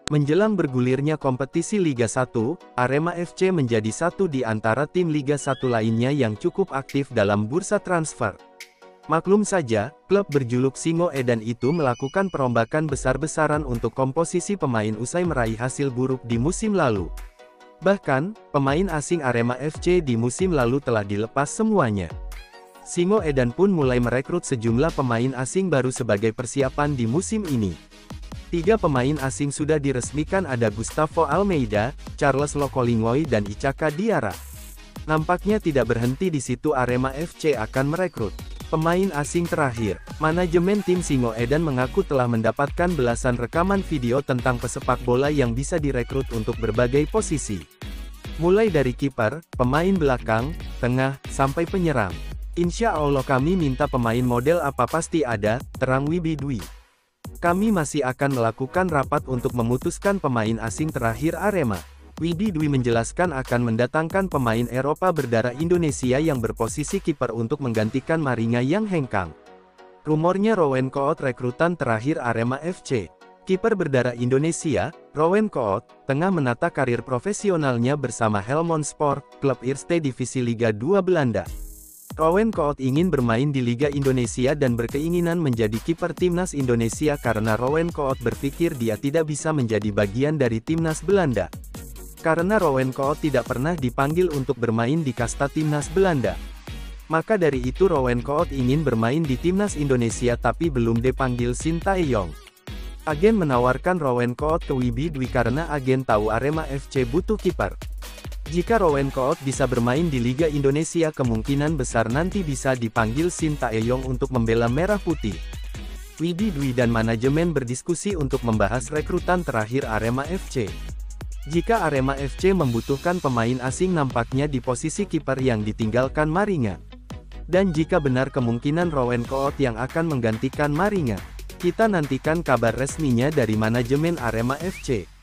Menjelang bergulirnya kompetisi Liga 1, Arema FC menjadi satu di antara tim Liga 1 lainnya yang cukup aktif dalam bursa transfer. Maklum saja, klub berjuluk Singo Edan itu melakukan perombakan besar-besaran untuk komposisi pemain usai meraih hasil buruk di musim lalu. Bahkan, pemain asing Arema FC di musim lalu telah dilepas semuanya. Singo Edan pun mulai merekrut sejumlah pemain asing baru sebagai persiapan di musim ini. 3 pemain asing sudah diresmikan, ada Gustavo Almeida, Charles Lokolingoy dan Ichaka Diarra. Nampaknya tidak berhenti di situ, Arema FC akan merekrut pemain asing terakhir. Manajemen tim Singo Edan mengaku telah mendapatkan belasan rekaman video tentang pesepak bola yang bisa direkrut untuk berbagai posisi. Mulai dari kiper, pemain belakang, tengah, sampai penyerang. Insya Allah kami minta pemain model apa pasti ada, terang Wibi Dwi. Kami masih akan melakukan rapat untuk memutuskan pemain asing terakhir Arema. Wibi Dwi menjelaskan akan mendatangkan pemain Eropa berdarah Indonesia yang berposisi kiper untuk menggantikan Maringa yang hengkang. Rumornya Rowen Koot rekrutan terakhir Arema FC. Kiper berdarah Indonesia, Rowen Koot, tengah menata karir profesionalnya bersama Helmond Sport, klub Eerste Divisi Liga 2 Belanda. Rowen Koot ingin bermain di Liga Indonesia dan berkeinginan menjadi kiper timnas Indonesia karena Rowen Koot berpikir dia tidak bisa menjadi bagian dari timnas Belanda. Karena Rowen Koot tidak pernah dipanggil untuk bermain di kasta timnas Belanda. Maka dari itu Rowen Koot ingin bermain di timnas Indonesia tapi belum dipanggil Sintayong. Agen menawarkan Rowen Koot ke Wibi Dwi karena agen tahu Arema FC butuh kiper. Jika Rowen Koot bisa bermain di Liga Indonesia, kemungkinan besar nanti bisa dipanggil Sintayong untuk membela Merah Putih. Wibi Dwi dan manajemen berdiskusi untuk membahas rekrutan terakhir Arema FC. Jika Arema FC membutuhkan pemain asing nampaknya di posisi kiper yang ditinggalkan Maringa. Dan jika benar kemungkinan Rowen Koot yang akan menggantikan Maringa, kita nantikan kabar resminya dari manajemen Arema FC.